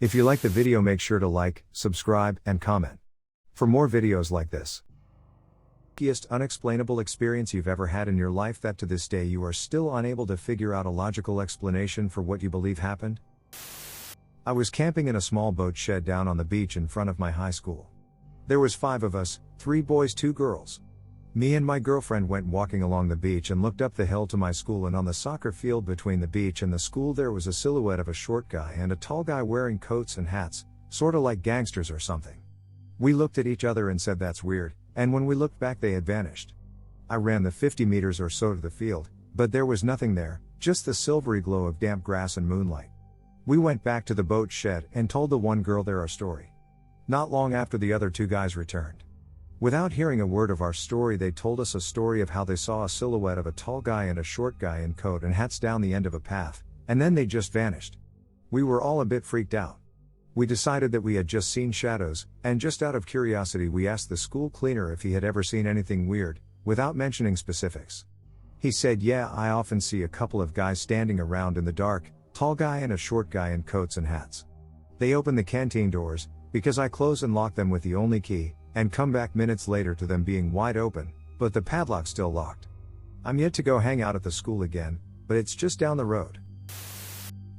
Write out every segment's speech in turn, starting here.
If you like the video, make sure to like, subscribe, and comment. For more videos like this. Freakiest unexplainable experience you've ever had in your life that to this day you are still unable to figure out a logical explanation for what you believe happened? I was camping in a small boat shed down on the beach in front of my high school. There was 5 of us, 3 boys, 2 girls. Me and my girlfriend went walking along the beach and looked up the hill to my school, and on the soccer field between the beach and the school there was a silhouette of a short guy and a tall guy wearing coats and hats, sorta like gangsters or something. We looked at each other and said that's weird, and when we looked back they had vanished. I ran the 50 meters or so to the field, but there was nothing there, just the silvery glow of damp grass and moonlight. We went back to the boat shed and told the one girl there our story. Not long after, the other 2 guys returned. Without hearing a word of our story, they told us a story of how they saw a silhouette of a tall guy and a short guy in coat and hats down the end of a path, and then they just vanished. We were all a bit freaked out. We decided that we had just seen shadows, and just out of curiosity we asked the school cleaner if he had ever seen anything weird, without mentioning specifics. He said, "Yeah, I often see a couple of guys standing around in the dark, tall guy and a short guy in coats and hats. They open the canteen doors, because I close and lock them with the only key, and come back minutes later to them being wide open, but the padlock still locked. I'm yet to go hang out at the school again, but it's just down the road."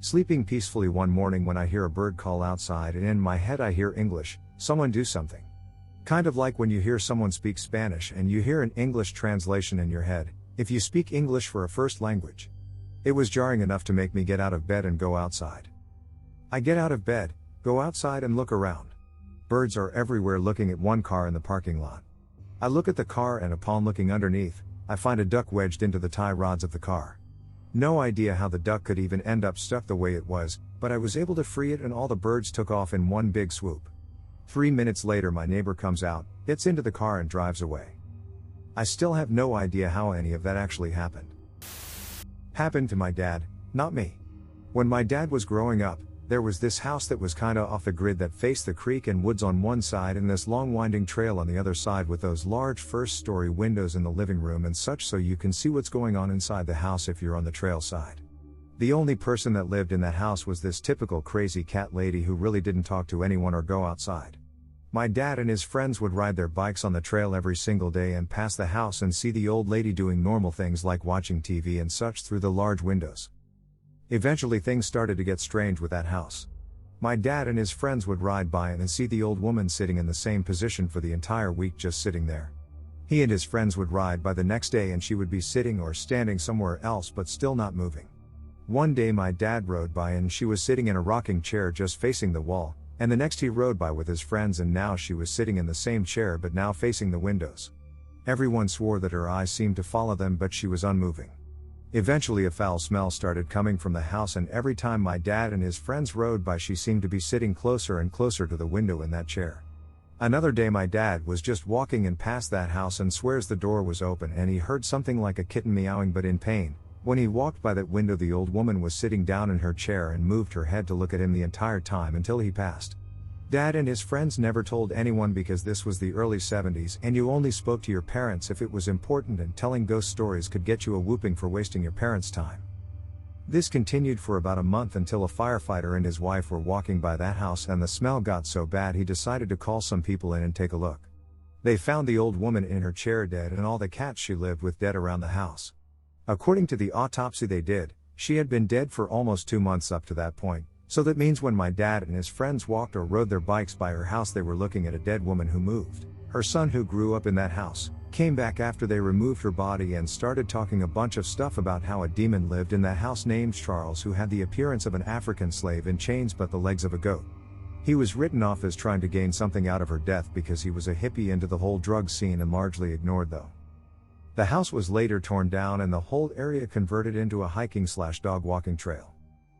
Sleeping peacefully one morning when I hear a bird call outside, and in my head I hear English, "Someone do something." Kind of like when you hear someone speak Spanish and you hear an English translation in your head, if you speak English for a first language. It was jarring enough to make me get out of bed and go outside. I get out of bed, go outside and look around. Birds are everywhere, looking at one car in the parking lot. I look at the car, and upon looking underneath, I find a duck wedged into the tie rods of the car. No idea how the duck could even end up stuck the way it was, but I was able to free it and all the birds took off in one big swoop. 3 minutes later my neighbor comes out, gets into the car and drives away. I still have no idea how any of that actually happened. Happened to my dad, not me. When my dad was growing up, there was this house that was kinda off the grid that faced the creek and woods on one side and this long winding trail on the other side, with those large first-story windows in the living room and such, so you can see what's going on inside the house if you're on the trail side. The only person that lived in that house was this typical crazy cat lady who really didn't talk to anyone or go outside. My dad and his friends would ride their bikes on the trail every single day and pass the house and see the old lady doing normal things like watching TV and such through the large windows. Eventually things started to get strange with that house. My dad and his friends would ride by and see the old woman sitting in the same position for the entire week, just sitting there. He and his friends would ride by the next day and she would be sitting or standing somewhere else but still not moving. One day my dad rode by and she was sitting in a rocking chair just facing the wall, and the next he rode by with his friends and now she was sitting in the same chair but now facing the windows. Everyone swore that her eyes seemed to follow them, but she was unmoving. Eventually a foul smell started coming from the house, and every time my dad and his friends rode by she seemed to be sitting closer and closer to the window in that chair. Another day my dad was just walking and past that house and swears the door was open and he heard something like a kitten meowing but in pain. When he walked by that window the old woman was sitting down in her chair and moved her head to look at him the entire time until he passed. Dad and his friends never told anyone because this was the early 70s and you only spoke to your parents if it was important, and telling ghost stories could get you a whooping for wasting your parents' time. This continued for about a month until a firefighter and his wife were walking by that house and the smell got so bad he decided to call some people in and take a look. They found the old woman in her chair dead and all the cats she lived with dead around the house. According to the autopsy they did, she had been dead for almost 2 months up to that point. So that means when my dad and his friends walked or rode their bikes by her house they were looking at a dead woman who moved. Her son, who grew up in that house, came back after they removed her body and started talking a bunch of stuff about how a demon lived in that house named Charles, who had the appearance of an African slave in chains but the legs of a goat. He was written off as trying to gain something out of her death because he was a hippie into the whole drug scene and largely ignored though. The house was later torn down and the whole area converted into a hiking/dog walking trail.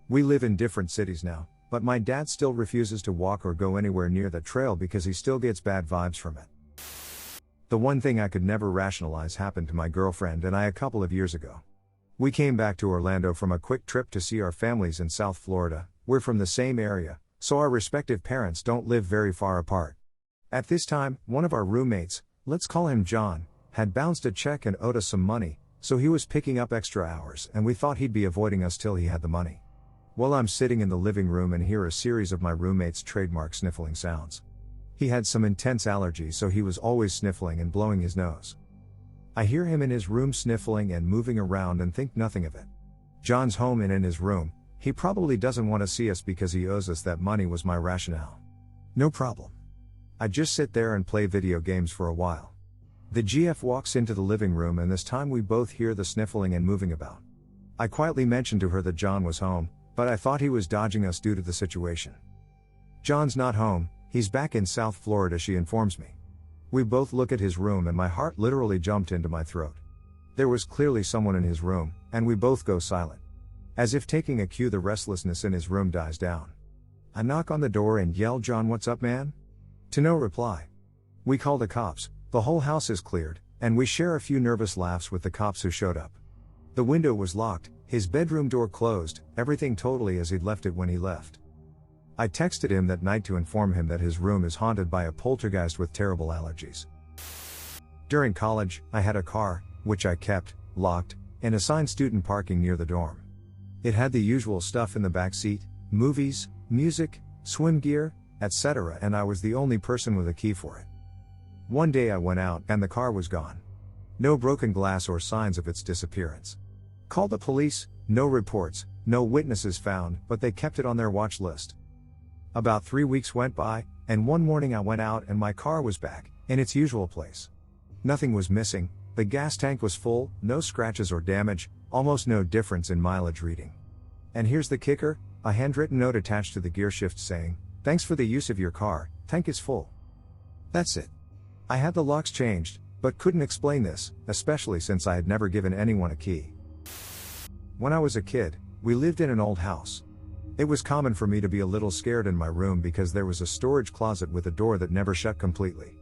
We live in different cities now, but my dad still refuses to walk or go anywhere near that trail because he still gets bad vibes from it. The one thing I could never rationalize happened to my girlfriend and I a couple of years ago. We came back to Orlando from a quick trip to see our families in South Florida. We're from the same area, so our respective parents don't live very far apart. At this time, one of our roommates, let's call him John, had bounced a check and owed us some money, so he was picking up extra hours and we thought he'd be avoiding us till he had the money. Well, I'm sitting in the living room and hear a series of my roommate's trademark sniffling sounds. He had some intense allergies, so he was always sniffling and blowing his nose. I hear him in his room sniffling and moving around and think nothing of it. John's home and in his room. He probably doesn't want to see us because he owes us that money, was my rationale. No problem. I just sit there and play video games for a while. The GF walks into the living room, and this time we both hear the sniffling and moving about. I quietly mentioned to her that John was home, but I thought he was dodging us due to the situation. John's not home, he's back in South Florida, she informs me. We both look at his room and my heart literally jumped into my throat. There was clearly someone in his room, and we both go silent. As if taking a cue, the restlessness in his room dies down. I knock on the door and yell, "John, what's up, man?" To no reply. We call the cops, the whole house is cleared, and we share a few nervous laughs with the cops who showed up. The window was locked, his bedroom door closed, everything totally as he'd left it when he left. I texted him that night to inform him that his room is haunted by a poltergeist with terrible allergies. During college, I had a car, which I kept, locked, in assigned student parking near the dorm. It had the usual stuff in the back seat, movies, music, swim gear, etc., and I was the only person with a key for it. One day I went out and the car was gone. No broken glass or signs of its disappearance. Called the police, no reports, no witnesses found, but they kept it on their watch list. About 3 weeks went by, and one morning I went out and my car was back, in its usual place. Nothing was missing, the gas tank was full, no scratches or damage, almost no difference in mileage reading. And here's the kicker, a handwritten note attached to the gearshift saying, "Thanks for the use of your car, tank is full." That's it. I had the locks changed, but couldn't explain this, especially since I had never given anyone a key. When I was a kid, we lived in an old house. It was common for me to be a little scared in my room because there was a storage closet with a door that never shut completely.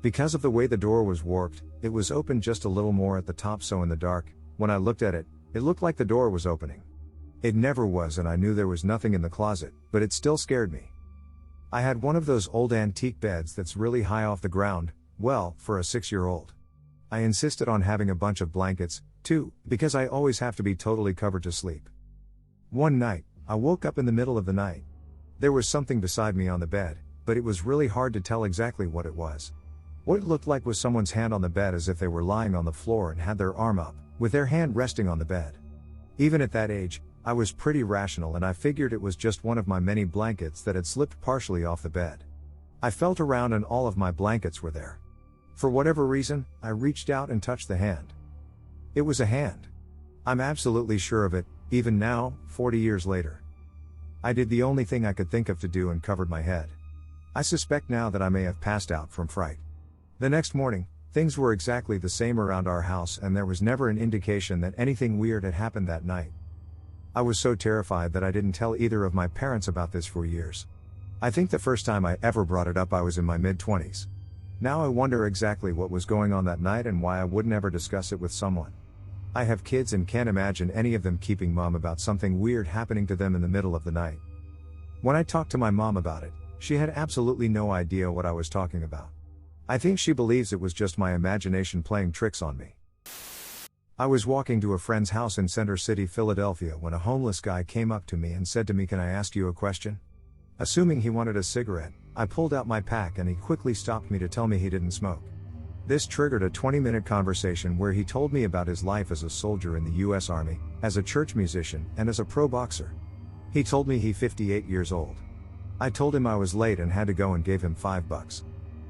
Because of the way the door was warped, it was open just a little more at the top, so in the dark, when I looked at it, it looked like the door was opening. It never was, and I knew there was nothing in the closet, but it still scared me. I had one of those old antique beds that's really high off the ground, well, for a 6-year-old. I insisted on having a bunch of blankets, too, because I always have to be totally covered to sleep. One night, I woke up in the middle of the night. There was something beside me on the bed, but it was really hard to tell exactly what it was. What it looked like was someone's hand on the bed, as if they were lying on the floor and had their arm up, with their hand resting on the bed. Even at that age, I was pretty rational and I figured it was just one of my many blankets that had slipped partially off the bed. I felt around and all of my blankets were there. For whatever reason, I reached out and touched the hand. It was a hand. I'm absolutely sure of it, even now, 40 years later. I did the only thing I could think of to do and covered my head. I suspect now that I may have passed out from fright. The next morning, things were exactly the same around our house and there was never an indication that anything weird had happened that night. I was so terrified that I didn't tell either of my parents about this for years. I think the first time I ever brought it up I was in my mid-20s. Now I wonder exactly what was going on that night and why I would never discuss it with someone. I have kids and can't imagine any of them keeping mom about something weird happening to them in the middle of the night. When I talked to my mom about it, she had absolutely no idea what I was talking about. I think she believes it was just my imagination playing tricks on me. I was walking to a friend's house in Center City, Philadelphia, when a homeless guy came up to me and said to me, "Can I ask you a question?" Assuming he wanted a cigarette, I pulled out my pack and he quickly stopped me to tell me he didn't smoke. This triggered a 20-minute conversation where he told me about his life as a soldier in the US Army, as a church musician, and as a pro boxer. He told me he's 58 years old. I told him I was late and had to go and gave him $5.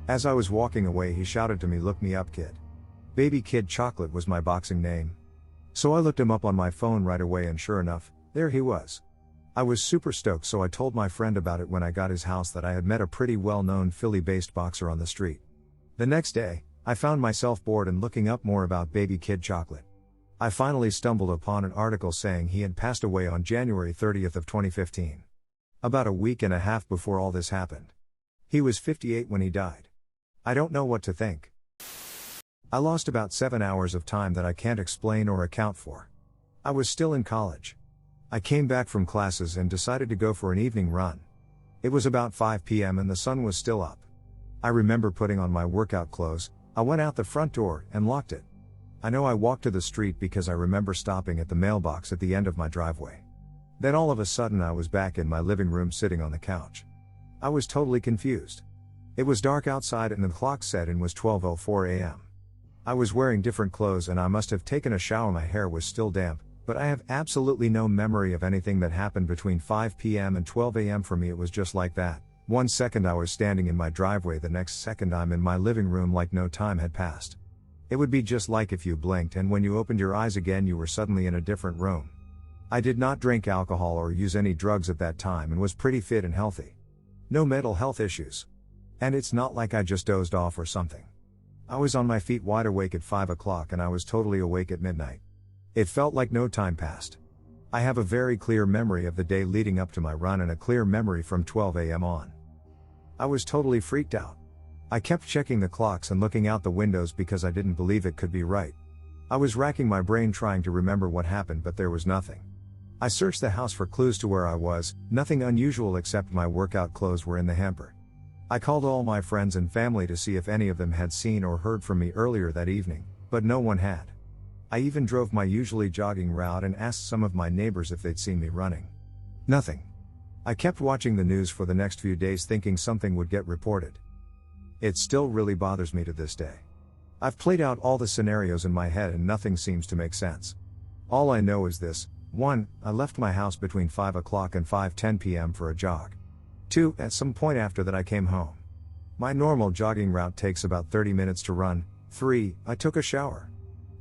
As I was walking away, he shouted to me, "Look me up, kid." Baby Kid Chocolate was my boxing name. So I looked him up on my phone right away and sure enough, there he was. I was super stoked, so I told my friend about it when I got his house that I had met a pretty well-known Philly-based boxer on the street. The next day, I found myself bored and looking up more about Baby Kid Chocolate. I finally stumbled upon an article saying he had passed away on January 30th of 2015. About a week and a half before all this happened. He was 58 when he died. I don't know what to think. I lost about 7 hours of time that I can't explain or account for. I was still in college. I came back from classes and decided to go for an evening run. It was about 5 p.m. and the sun was still up. I remember putting on my workout clothes. I went out the front door and locked it. I know I walked to the street because I remember stopping at the mailbox at the end of my driveway. Then all of a sudden I was back in my living room sitting on the couch. I was totally confused. It was dark outside and the clock said it was 12:04 a.m. I was wearing different clothes and I must have taken a shower. My hair was still damp, but I have absolutely no memory of anything that happened between 5 p.m. and 12 a.m. For me it was just like that. 1 second I was standing in my driveway, the next second I'm in my living room like no time had passed. It would be just like if you blinked and when you opened your eyes again you were suddenly in a different room. I did not drink alcohol or use any drugs at that time and was pretty fit and healthy. No mental health issues. And it's not like I just dozed off or something. I was on my feet wide awake at 5 o'clock and I was totally awake at midnight. It felt like no time passed. I have a very clear memory of the day leading up to my run and a clear memory from 12 a.m. on. I was totally freaked out. I kept checking the clocks and looking out the windows because I didn't believe it could be right. I was racking my brain trying to remember what happened, but there was nothing. I searched the house for clues to where I was, nothing unusual except my workout clothes were in the hamper. I called all my friends and family to see if any of them had seen or heard from me earlier that evening, but no one had. I even drove my usually jogging route and asked some of my neighbors if they'd seen me running. Nothing. I kept watching the news for the next few days thinking something would get reported. It still really bothers me to this day. I've played out all the scenarios in my head and nothing seems to make sense. All I know is this: 1. I left my house between 5 o'clock and 5:10 p.m. for a jog. 2. At some point after that I came home. My normal jogging route takes about 30 minutes to run. 3. I took a shower.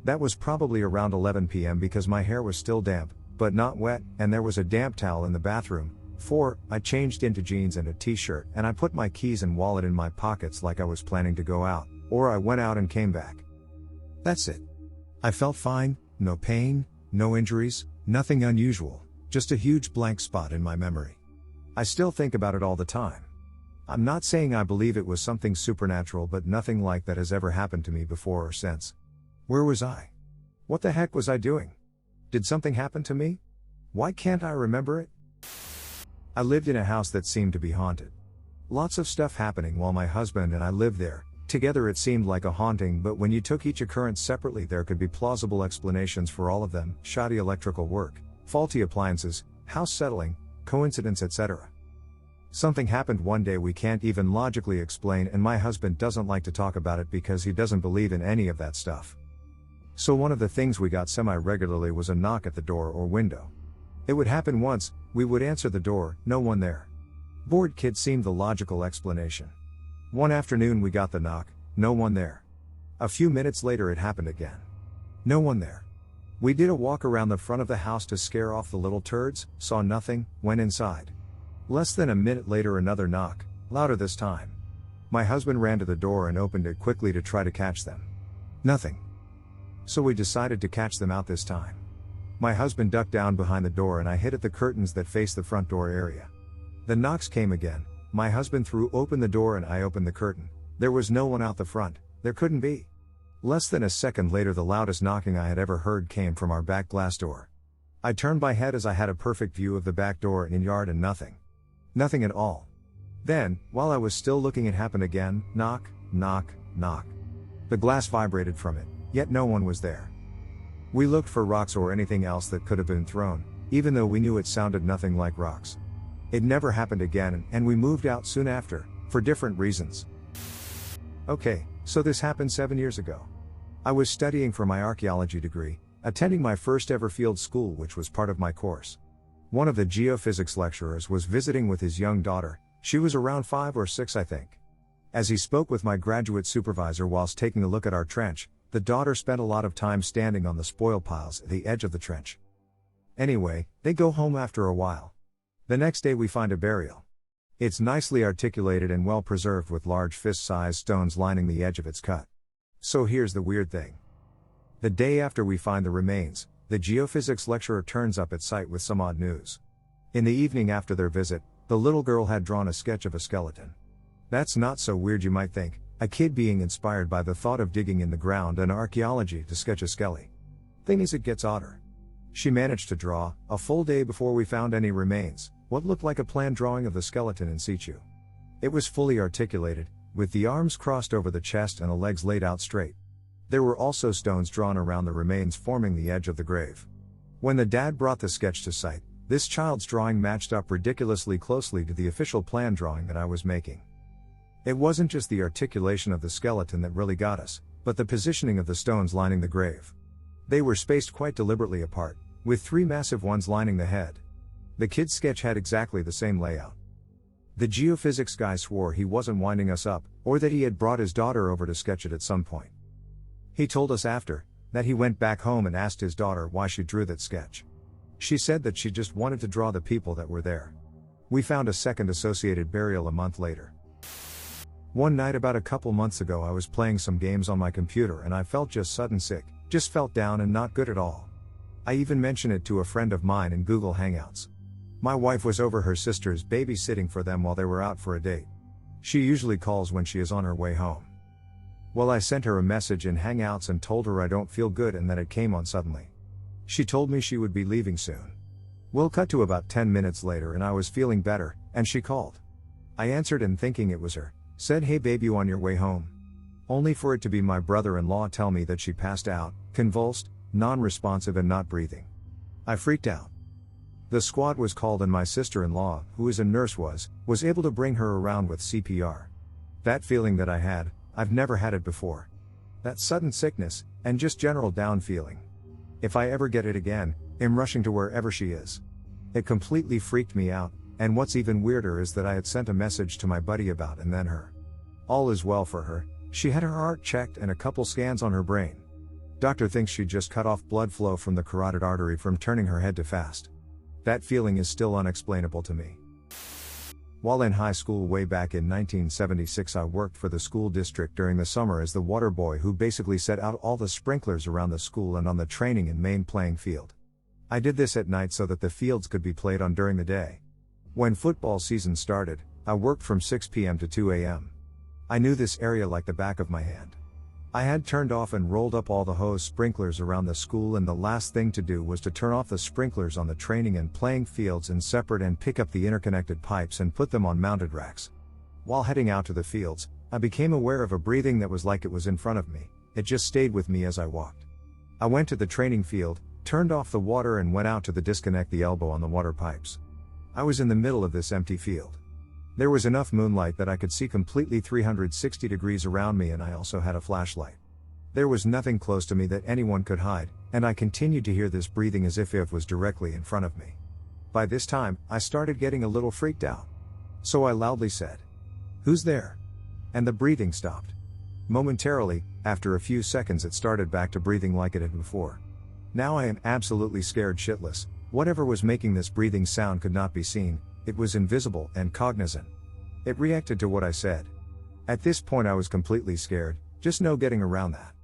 That was probably around 11 p.m. because my hair was still damp, but not wet, and there was a damp towel in the bathroom. 4. I changed into jeans and a t-shirt and I put my keys and wallet in my pockets like I was planning to go out, or I went out and came back. That's it. I felt fine, no pain, no injuries, nothing unusual, just a huge blank spot in my memory. I still think about it all the time. I'm not saying I believe it was something supernatural, but nothing like that has ever happened to me before or since. Where was I? What the heck was I doing? Did something happen to me? Why can't I remember it? I lived in a house that seemed to be haunted. Lots of stuff happening while my husband and I lived there. Together it seemed like a haunting, but when you took each occurrence separately there could be plausible explanations for all of them: shoddy electrical work, faulty appliances, house settling, coincidence, etc. Something happened one day we can't even logically explain, and my husband doesn't like to talk about it because he doesn't believe in any of that stuff. So one of the things we got semi-regularly was a knock at the door or window. It would happen once, we would answer the door, no one there. Bored kid seemed the logical explanation. One afternoon we got the knock, no one there. A few minutes later it happened again. No one there. We did a walk around the front of the house to scare off the little turds, saw nothing, went inside. Less than a minute later another knock, louder this time. My husband ran to the door and opened it quickly to try to catch them. Nothing. So we decided to catch them out this time. My husband ducked down behind the door and I hid at the curtains that face the front door area. The knocks came again. My husband threw open the door and I opened the curtain. There was no one out the front. There couldn't be. Less than a second later the loudest knocking I had ever heard came from our back glass door. I turned my head as I had a perfect view of the back door and yard, and nothing. Nothing at all. Then, while I was still looking, it happened again: knock, knock, knock. The glass vibrated from it, yet no one was there. We looked for rocks or anything else that could have been thrown, even though we knew it sounded nothing like rocks. It never happened again, and we moved out soon after, for different reasons. Okay, so this happened 7 years ago. I was studying for my archaeology degree, attending my first ever field school, which was part of my course. One of the geophysics lecturers was visiting with his young daughter. She was around 5 or 6, I think. As he spoke with my graduate supervisor whilst taking a look at our trench, the daughter spent a lot of time standing on the spoil piles at the edge of the trench. Anyway, they go home after a while. The next day we find a burial. It's nicely articulated and well preserved with large fist-sized stones lining the edge of its cut. So here's the weird thing. The day after we find the remains, the geophysics lecturer turns up at site with some odd news. In the evening after their visit, the little girl had drawn a sketch of a skeleton. That's not so weird, you might think, a kid being inspired by the thought of digging in the ground and archaeology to sketch a skelly. Thing is, it gets odder. She managed to draw, a full day before we found any remains, what looked like a planned drawing of the skeleton in situ. It was fully articulated, with the arms crossed over the chest and the legs laid out straight. There were also stones drawn around the remains forming the edge of the grave. When the dad brought the sketch to site, This child's drawing matched up ridiculously closely to the official plan drawing that I was making. It wasn't just the articulation of the skeleton that really got us, but the positioning of the stones lining the grave. They were spaced quite deliberately apart, with 3 massive ones lining the head. The kid's sketch had exactly the same layout. The geophysics guy swore he wasn't winding us up, or that he had brought his daughter over to sketch it at some point. He told us after, that he went back home and asked his daughter why she drew that sketch. She said that she just wanted to draw the people that were there. We found a second associated burial a month later. One night about a couple months ago I was playing some games on my computer and I felt just sudden sick, just felt down and not good at all. I even mentioned it to a friend of mine in Google Hangouts. My wife was over her sister's babysitting for them while they were out for a date. She usually calls when she is on her way home. Well, I sent her a message in Hangouts and told her I don't feel good and that it came on suddenly. She told me she would be leaving soon. We'll cut to about 10 minutes later and I was feeling better, and she called. I answered and thinking it was her, said, "Hey babe, you on your way home?" Only for it to be my brother-in-law tell me that she passed out, convulsed, non-responsive and not breathing. I freaked out. The squad was called and my sister-in-law, who is a nurse was able to bring her around with CPR. That feeling that I had, I've never had it before. That sudden sickness, and just general down feeling. If I ever get it again, I'm rushing to wherever she is. It completely freaked me out, and what's even weirder is that I had sent a message to my buddy about and then her. All is well for her, she had her heart checked and a couple scans on her brain. Doctor thinks she just cut off blood flow from the carotid artery from turning her head too fast. That feeling is still unexplainable to me. While in high school way back in 1976 I worked for the school district during the summer as the water boy who basically set out all the sprinklers around the school and on the training and main playing field. I did this at night so that the fields could be played on during the day. When football season started, I worked from 6 p.m. to 2 a.m. I knew this area like the back of my hand. I had turned off and rolled up all the hose sprinklers around the school, and the last thing to do was to turn off the sprinklers on the training and playing fields in separate and pick up the interconnected pipes and put them on mounted racks. While heading out to the fields, I became aware of a breathing that was like it was in front of me. It just stayed with me as I walked. I went to the training field, turned off the water and went out to disconnect the elbow on the water pipes. I was in the middle of this empty field. There was enough moonlight that I could see completely 360 degrees around me, and I also had a flashlight. There was nothing close to me that anyone could hide, and I continued to hear this breathing as if it was directly in front of me. By this time, I started getting a little freaked out. So I loudly said, "Who's there?" And the breathing stopped. Momentarily, after a few seconds it started back to breathing like it had before. Now I am absolutely scared shitless. Whatever was making this breathing sound could not be seen. It was invisible and cognizant. It reacted to what I said. At this point I was completely scared, just no getting around that.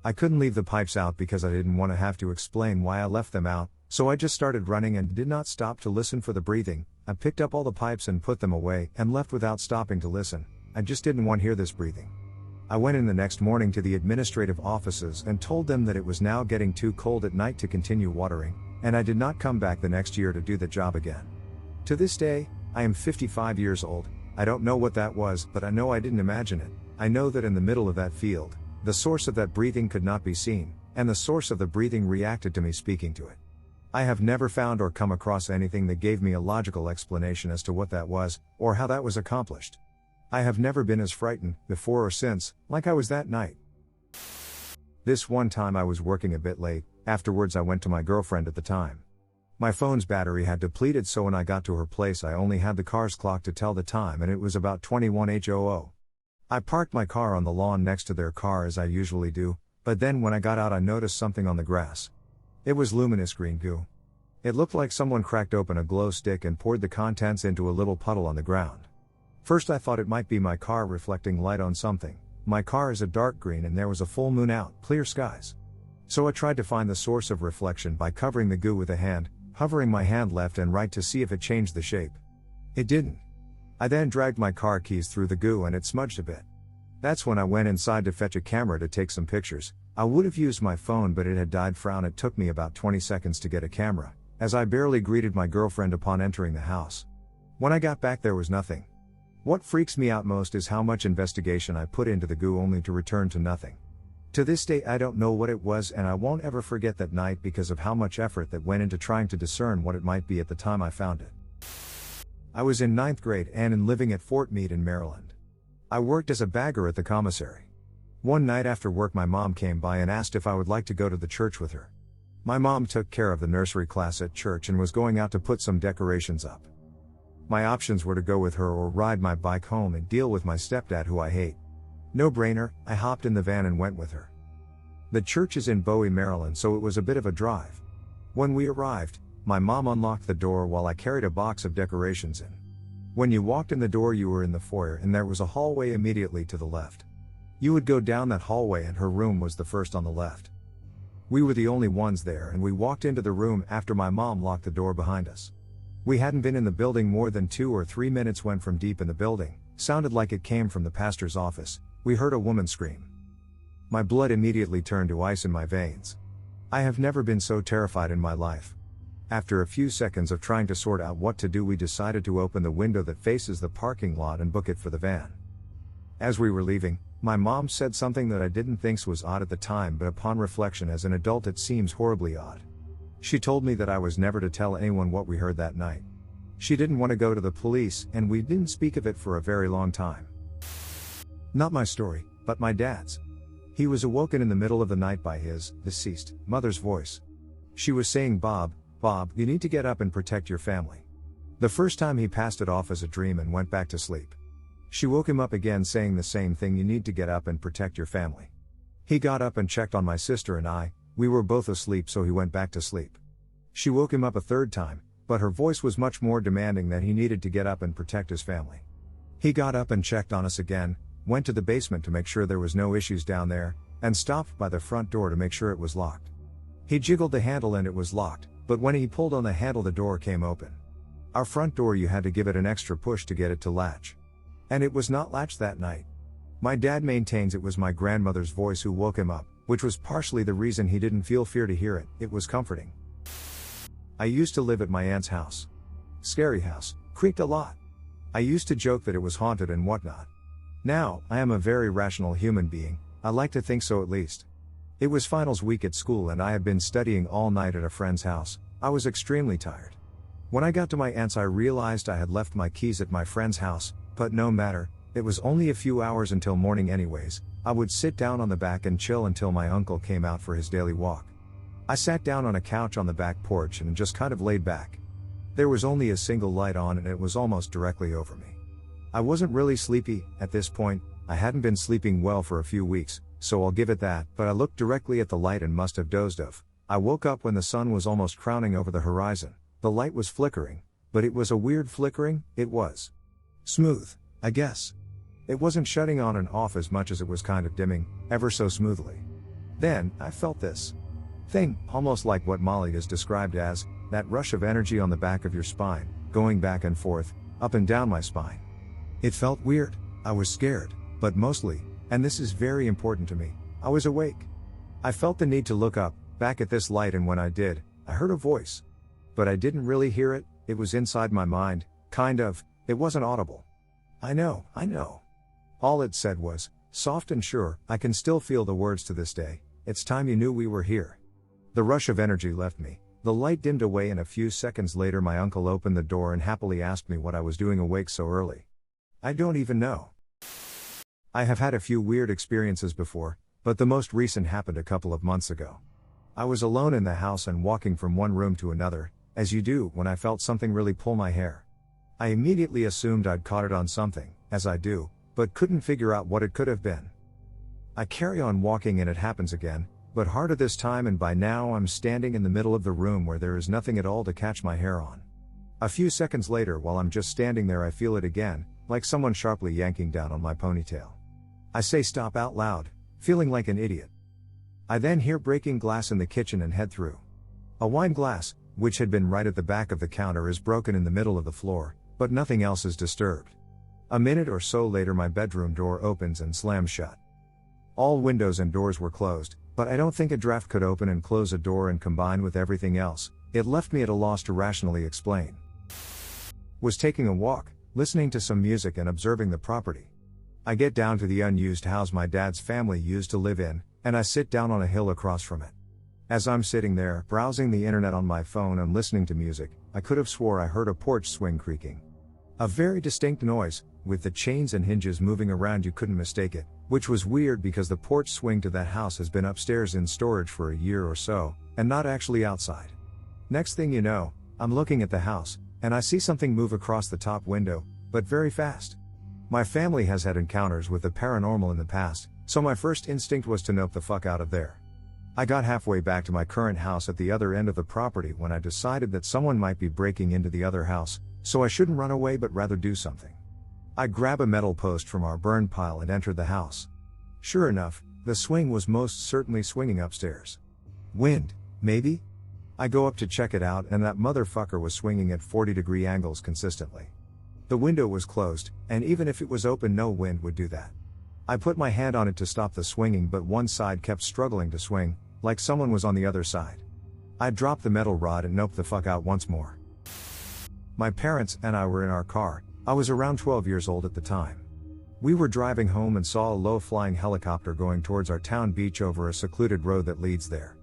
I couldn't leave the pipes out because I didn't want to have to explain why I left them out, so I just started running and did not stop to listen for the breathing. I picked up all the pipes and put them away and left without stopping to listen. I just didn't want to hear this breathing. I went in the next morning to the administrative offices and told them that it was now getting too cold at night to continue watering, and I did not come back the next year to do the job again. To this day, I am 55 years old. I don't know what that was, but I know I didn't imagine it. I know that in the middle of that field, the source of that breathing could not be seen, and the source of the breathing reacted to me speaking to it. I have never found or come across anything that gave me a logical explanation as to what that was, or how that was accomplished. I have never been as frightened, before or since, like I was that night. This one time I was working a bit late. Afterwards I went to my girlfriend at the time. My phone's battery had depleted, so when I got to her place I only had the car's clock to tell the time, and it was about 21:00. I parked my car on the lawn next to their car as I usually do, but then when I got out I noticed something on the grass. It was luminous green goo. It looked like someone cracked open a glow stick and poured the contents into a little puddle on the ground. First I thought it might be my car reflecting light on something. My car is a dark green and there was a full moon out, clear skies. So I tried to find the source of reflection by covering the goo with a hand, hovering my hand left and right to see if it changed the shape. It didn't. I then dragged my car keys through the goo and it smudged a bit. That's when I went inside to fetch a camera to take some pictures. I would have used my phone, but it had died. It took me about 20 seconds to get a camera, as I barely greeted my girlfriend upon entering the house. When I got back there was nothing. What freaks me out most is how much investigation I put into the goo only to return to nothing. To this day I don't know what it was, and I won't ever forget that night because of how much effort that went into trying to discern what it might be at the time I found it. I was in 9th grade and living at Fort Meade in Maryland. I worked as a bagger at the commissary. One night after work my mom came by and asked if I would like to go to the church with her. My mom took care of the nursery class at church and was going out to put some decorations up. My options were to go with her or ride my bike home and deal with my stepdad, who I hate. No brainer, I hopped in the van and went with her. The church is in Bowie, Maryland, so it was a bit of a drive. When we arrived, my mom unlocked the door while I carried a box of decorations in. When you walked in the door you were in the foyer and there was a hallway immediately to the left. You would go down that hallway and her room was the first on the left. We were the only ones there and we walked into the room after my mom locked the door behind us. We hadn't been in the building more than 2 or 3 minutes when from deep in the building, sounded like it came from the pastor's office, we heard a woman scream. My blood immediately turned to ice in my veins. I have never been so terrified in my life. After a few seconds of trying to sort out what to do, we decided to open the window that faces the parking lot and book it for the van. As we were leaving, my mom said something that I didn't think was odd at the time, but upon reflection as an adult it seems horribly odd. She told me that I was never to tell anyone what we heard that night. She didn't want to go to the police and we didn't speak of it for a very long time. Not my story, but my dad's. He was awoken in the middle of the night by his deceased mother's voice. She was saying, Bob, you need to get up and protect your family. The first time he passed it off as a dream and went back to sleep. She woke him up again saying the same thing, you need to get up and protect your family. He got up and checked on my sister and I, we were both asleep, so he went back to sleep. She woke him up a third time, but her voice was much more demanding that he needed to get up and protect his family. He got up and checked on us again, went to the basement to make sure there was no issues down there, and stopped by the front door to make sure it was locked. He jiggled the handle and it was locked, but when he pulled on the handle the door came open. Our front door, you had to give it an extra push to get it to latch. And it was not latched that night. My dad maintains it was my grandmother's voice who woke him up, which was partially the reason he didn't feel fear to hear it, it was comforting. I used to live at my aunt's house. Scary house, creaked a lot. I used to joke that it was haunted and whatnot. Now, I am a very rational human being, I like to think so at least. It was finals week at school and I had been studying all night at a friend's house. I was extremely tired. When I got to my aunt's I realized I had left my keys at my friend's house, but no matter, it was only a few hours until morning anyways. I would sit down on the back and chill until my uncle came out for his daily walk. I sat down on a couch on the back porch and just kind of laid back. There was only a single light on and it was almost directly over me. I wasn't really sleepy at this point, I hadn't been sleeping well for a few weeks, so I'll give it that, but I looked directly at the light and must have dozed off. I woke up when the sun was almost crowning over the horizon. The light was flickering, but it was a weird flickering, it was smooth, I guess. It wasn't shutting on and off as much as it was kind of dimming, ever so smoothly. Then, I felt this thing, almost like what Molly has described as, that rush of energy on the back of your spine, going back and forth, up and down my spine. It felt weird, I was scared, but mostly, and this is very important to me, I was awake. I felt the need to look up, back at this light, and when I did, I heard a voice. But I didn't really hear it, it was inside my mind, kind of, it wasn't audible. I know. All it said was, soft and sure, I can still feel the words to this day, it's time you knew we were here. The rush of energy left me, the light dimmed away and a few seconds later my uncle opened the door and happily asked me what I was doing awake so early. I don't even know. I have had a few weird experiences before, but the most recent happened a couple of months ago. I was alone in the house and walking from one room to another, as you do, when I felt something really pull my hair. I immediately assumed I'd caught it on something, as I do, but couldn't figure out what it could have been. I carry on walking and it happens again, but harder this time, and by now I'm standing in the middle of the room where there is nothing at all to catch my hair on. A few seconds later, while I'm just standing there, I feel it again, like someone sharply yanking down on my ponytail. I say stop out loud, feeling like an idiot. I then hear breaking glass in the kitchen and head through. A wine glass, which had been right at the back of the counter, is broken in the middle of the floor, but nothing else is disturbed. A minute or so later my bedroom door opens and slams shut. All windows and doors were closed, but I don't think a draft could open and close a door, and combined with everything else, it left me at a loss to rationally explain. Was taking a walk, listening to some music and observing the property. I get down to the unused house my dad's family used to live in, and I sit down on a hill across from it. As I'm sitting there, browsing the internet on my phone and listening to music, I could have swore I heard a porch swing creaking. A very distinct noise, with the chains and hinges moving around. You couldn't mistake it, which was weird because the porch swing to that house has been upstairs in storage for a year or so, and not actually outside. Next thing you know, I'm looking at the house, and I see something move across the top window, but very fast. My family has had encounters with the paranormal in the past, so my first instinct was to nope the fuck out of there. I got halfway back to my current house at the other end of the property when I decided that someone might be breaking into the other house, so I shouldn't run away but rather do something. I grab a metal post from our burn pile and entered the house. Sure enough, the swing was most certainly swinging upstairs. Wind, maybe? I go up to check it out and that motherfucker was swinging at 40-degree angles consistently. The window was closed, and even if it was open no wind would do that. I put my hand on it to stop the swinging but one side kept struggling to swing, like someone was on the other side. I dropped the metal rod and noped the fuck out once more. My parents and I were in our car. I was around 12 years old at the time. We were driving home and saw a low-flying helicopter going towards our town beach over a secluded road that leads there.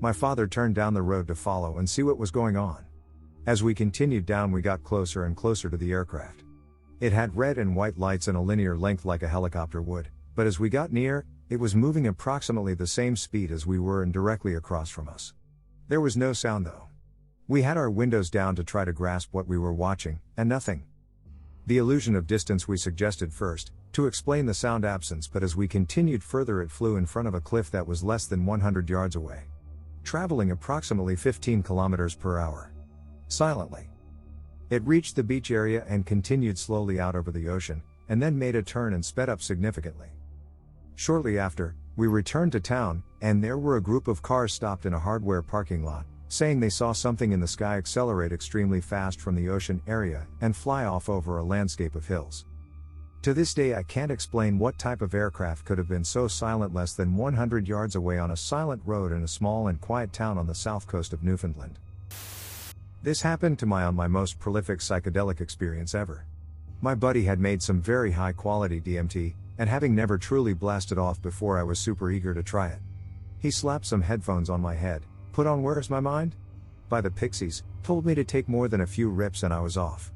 My father turned down the road to follow and see what was going on. As we continued down we got closer and closer to the aircraft. It had red and white lights in a linear length like a helicopter would, but as we got near, it was moving approximately the same speed as we were and directly across from us. There was no sound though. We had our windows down to try to grasp what we were watching, and nothing. The illusion of distance we suggested first, to explain the sound absence, but as we continued further it flew in front of a cliff that was less than 100 yards away. Traveling approximately 15 kilometers per hour. Silently. It reached the beach area and continued slowly out over the ocean, and then made a turn and sped up significantly. Shortly after, we returned to town, and there were a group of cars stopped in a hardware parking lot, saying they saw something in the sky accelerate extremely fast from the ocean area and fly off over a landscape of hills. To this day I can't explain what type of aircraft could have been so silent less than 100 yards away on a silent road in a small and quiet town on the south coast of Newfoundland. This happened to my most prolific psychedelic experience ever. My buddy had made some very high quality DMT, and having never truly blasted off before I was super eager to try it. He slapped some headphones on my head, put on Where's My Mind? By the Pixies, told me to take more than a few rips and I was off.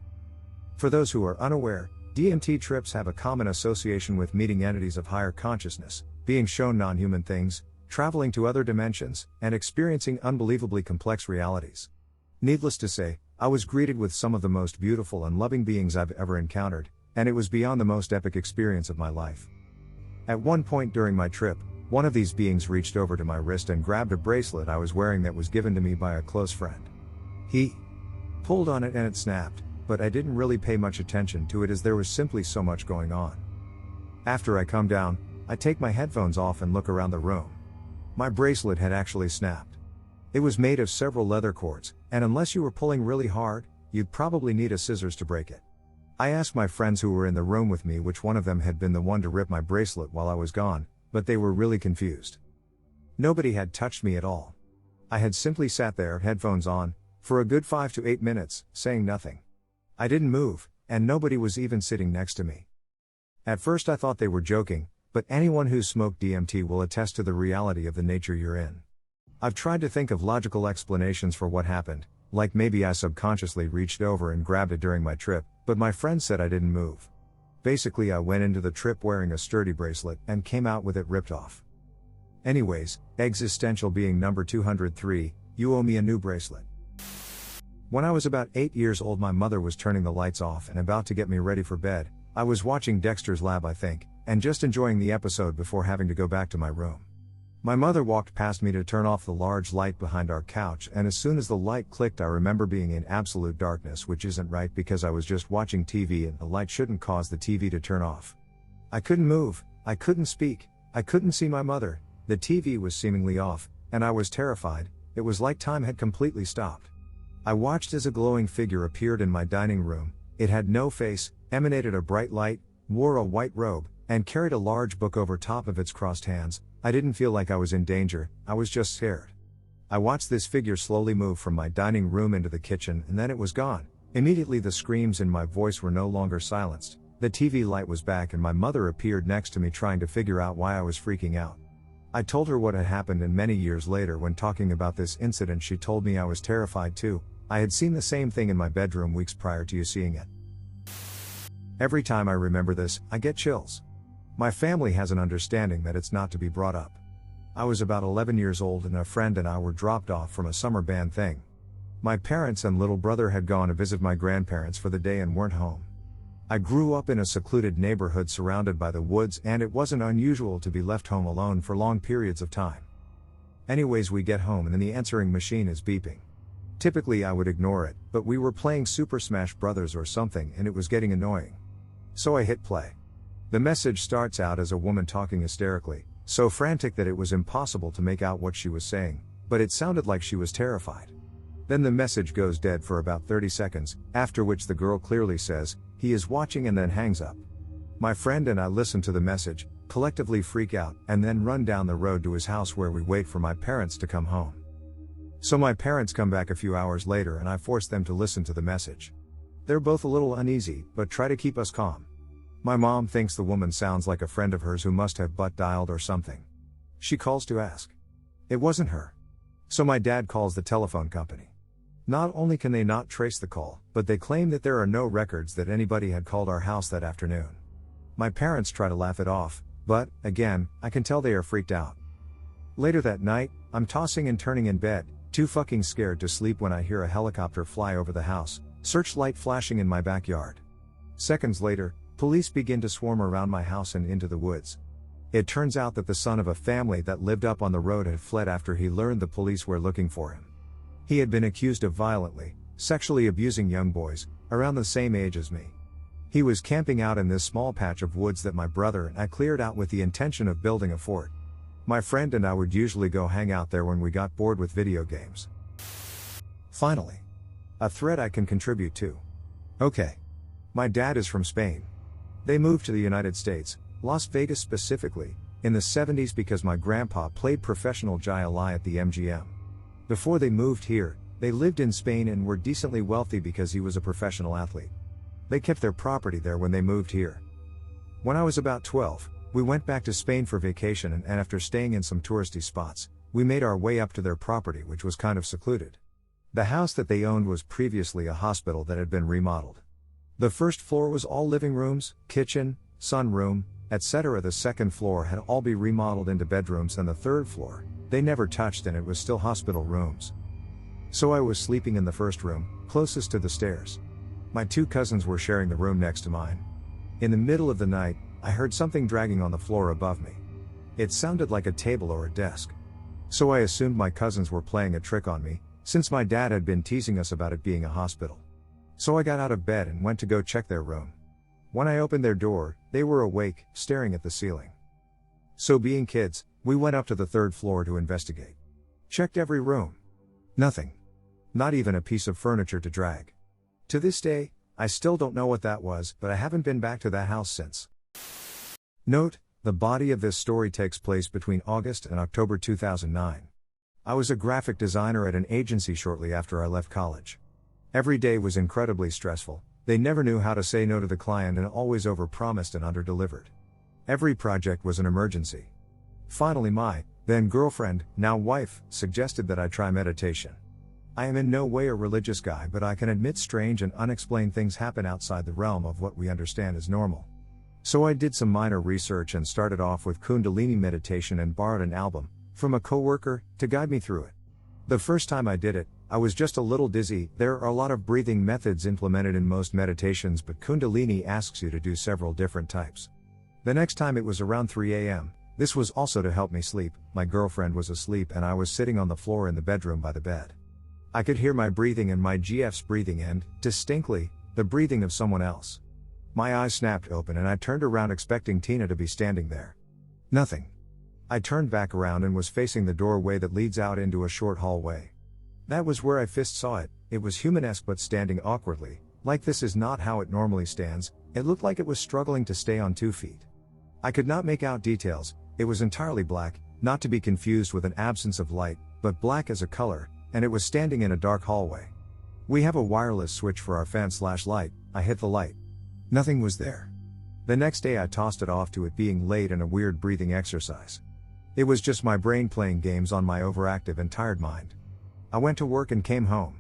For those who are unaware, DMT trips have a common association with meeting entities of higher consciousness, being shown non-human things, traveling to other dimensions, and experiencing unbelievably complex realities. Needless to say, I was greeted with some of the most beautiful and loving beings I've ever encountered, and it was beyond the most epic experience of my life. At one point during my trip, one of these beings reached over to my wrist and grabbed a bracelet I was wearing that was given to me by a close friend. He pulled on it and it snapped, but I didn't really pay much attention to it as there was simply so much going on. After I come down, I take my headphones off and look around the room. My bracelet had actually snapped. It was made of several leather cords, and unless you were pulling really hard, you'd probably need a scissors to break it. I asked my friends who were in the room with me which one of them had been the one to rip my bracelet while I was gone, but they were really confused. Nobody had touched me at all. I had simply sat there, headphones on, for a good 5 to 8 minutes, saying nothing. I didn't move, and nobody was even sitting next to me. At first I thought they were joking, but anyone who's smoked DMT will attest to the reality of the nature you're in. I've tried to think of logical explanations for what happened, like maybe I subconsciously reached over and grabbed it during my trip, but my friend said I didn't move. Basically I went into the trip wearing a sturdy bracelet and came out with it ripped off. Anyways, existential being number 203, you owe me a new bracelet. When I was about 8 years old my mother was turning the lights off and about to get me ready for bed. I was watching Dexter's Lab I think, and just enjoying the episode before having to go back to my room. My mother walked past me to turn off the large light behind our couch, and as soon as the light clicked I remember being in absolute darkness, which isn't right because I was just watching TV and the light shouldn't cause the TV to turn off. I couldn't move, I couldn't speak, I couldn't see my mother, the TV was seemingly off, and I was terrified. It was like time had completely stopped. I watched as a glowing figure appeared in my dining room. It had no face, emanated a bright light, wore a white robe, and carried a large book over top of its crossed hands. I didn't feel like I was in danger, I was just scared. I watched this figure slowly move from my dining room into the kitchen and then it was gone. Immediately the screams in my voice were no longer silenced, the TV light was back and my mother appeared next to me trying to figure out why I was freaking out. I told her what had happened, and many years later, when talking about this incident, she told me I was terrified too. I had seen the same thing in my bedroom weeks prior to you seeing it. Every time I remember this, I get chills. My family has an understanding that it's not to be brought up. I was about 11 years old and a friend and I were dropped off from a summer band thing. My parents and little brother had gone to visit my grandparents for the day and weren't home. I grew up in a secluded neighborhood surrounded by the woods, and it wasn't unusual to be left home alone for long periods of time. Anyways, we get home and then the answering machine is beeping. Typically I would ignore it, but we were playing Super Smash Bros. Or something and it was getting annoying. So I hit play. The message starts out as a woman talking hysterically, so frantic that it was impossible to make out what she was saying, but it sounded like she was terrified. Then the message goes dead for about 30 seconds, after which the girl clearly says, "He is watching," and then hangs up. My friend and I listen to the message, collectively freak out, and then run down the road to his house where we wait for my parents to come home. So my parents come back a few hours later and I force them to listen to the message. They're both a little uneasy, but try to keep us calm. My mom thinks the woman sounds like a friend of hers who must have butt dialed or something. She calls to ask. It wasn't her. So my dad calls the telephone company. Not only can they not trace the call, but they claim that there are no records that anybody had called our house that afternoon. My parents try to laugh it off, but, again, I can tell they are freaked out. Later that night, I'm tossing and turning in bed, too fucking scared to sleep when I hear a helicopter fly over the house, searchlight flashing in my backyard. Seconds later, police begin to swarm around my house and into the woods. It turns out that the son of a family that lived up on the road had fled after he learned the police were looking for him. He had been accused of violently, sexually abusing young boys, around the same age as me. He was camping out in this small patch of woods that my brother and I cleared out with the intention of building a fort. My friend and I would usually go hang out there when we got bored with video games. Finally, a thread I can contribute to. Okay. My dad is from Spain. They moved to the United States, Las Vegas specifically, in the 70s because my grandpa played professional Jai at the MGM. Before they moved here, they lived in Spain and were decently wealthy because he was a professional athlete. They kept their property there when they moved here. When I was about 12, we went back to Spain for vacation and after staying in some touristy spots, we made our way up to their property, which was kind of secluded. The house that they owned was previously a hospital that had been remodeled. The first floor was all living rooms, kitchen, sunroom, etc. The second floor had all been remodeled into bedrooms, and the third floor, they never touched, and it was still hospital rooms. So I was sleeping in the first room, closest to the stairs. My two cousins were sharing the room next to mine. In the middle of the night, I heard something dragging on the floor above me. It sounded like a table or a desk. So I assumed my cousins were playing a trick on me, since my dad had been teasing us about it being a hospital. So I got out of bed and went to go check their room. When I opened their door, they were awake, staring at the ceiling. So being kids, we went up to the third floor to investigate. Checked every room. Nothing. Not even a piece of furniture to drag. To this day, I still don't know what that was, but I haven't been back to that house since. Note, the body of this story takes place between August and October 2009. I was a graphic designer at an agency shortly after I left college. Every day was incredibly stressful. They never knew how to say no to the client and always overpromised and underdelivered. Every project was an emergency. Finally, my then girlfriend, now wife, suggested that I try meditation. I am in no way a religious guy, but I can admit strange and unexplained things happen outside the realm of what we understand as normal. So I did some minor research and started off with Kundalini meditation and borrowed an album from a coworker to guide me through it. The first time I did it, I was just a little dizzy. There are a lot of breathing methods implemented in most meditations, but Kundalini asks you to do several different types. The next time it was around 3 a.m. This was also to help me sleep. My girlfriend was asleep and I was sitting on the floor in the bedroom by the bed. I could hear my breathing and my GF's breathing and, distinctly, the breathing of someone else. My eyes snapped open and I turned around expecting Tina to be standing there. Nothing. I turned back around and was facing the doorway that leads out into a short hallway. That was where I first saw it. It was humanesque but standing awkwardly, like this is not how it normally stands. It looked like it was struggling to stay on 2 feet. I could not make out details. It was entirely black, not to be confused with an absence of light, but black as a color, and it was standing in a dark hallway. We have a wireless switch for our fan/light. I hit the light. Nothing was there. The next day I tossed it off to it being late and a weird breathing exercise. It was just my brain playing games on my overactive and tired mind. I went to work and came home.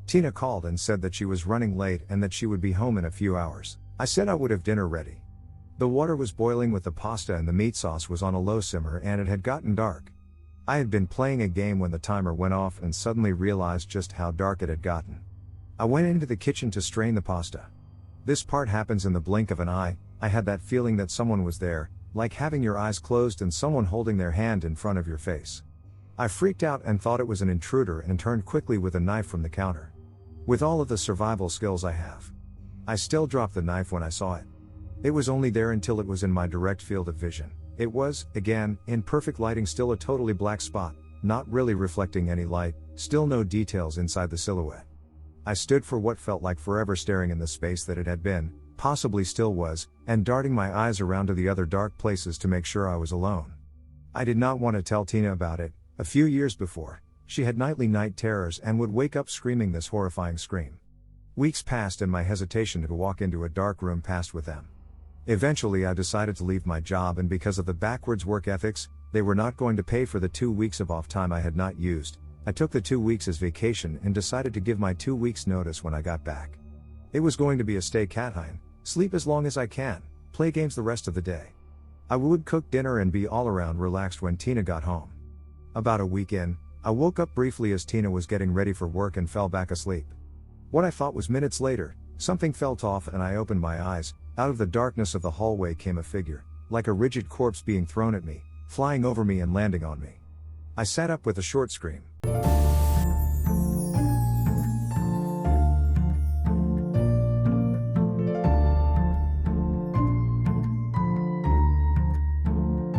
Tina called and said that she was running late and that she would be home in a few hours. I said I would have dinner ready. The water was boiling with the pasta and the meat sauce was on a low simmer and it had gotten dark. I had been playing a game when the timer went off and suddenly realized just how dark it had gotten. I went into the kitchen to strain the pasta. This part happens in the blink of an eye. I had that feeling that someone was there, like having your eyes closed and someone holding their hand in front of your face. I freaked out and thought it was an intruder and turned quickly with a knife from the counter. With all of the survival skills I have, I still dropped the knife when I saw it. It was only there until it was in my direct field of vision. It was, again, in perfect lighting, still a totally black spot, not really reflecting any light, still no details inside the silhouette. I stood for what felt like forever staring in the space that it had been, possibly still was, and darting my eyes around to the other dark places to make sure I was alone. I did not want to tell Tina about it. A few years before, she had nightly night terrors and would wake up screaming this horrifying scream. Weeks passed and my hesitation to walk into a dark room passed with them. Eventually I decided to leave my job, and because of the backwards work ethics, they were not going to pay for the 2 weeks of off time I had not used. I took the 2 weeks as vacation and decided to give my 2 weeks notice when I got back. It was going to be a stay cat hine, sleep as long as I can, play games the rest of the day. I would cook dinner and be all around relaxed when Tina got home. About a week in, I woke up briefly as Tina was getting ready for work and fell back asleep. What I thought was minutes later, something felt off and I opened my eyes. Out of the darkness of the hallway came a figure, like a rigid corpse being thrown at me, flying over me and landing on me. I sat up with a short scream.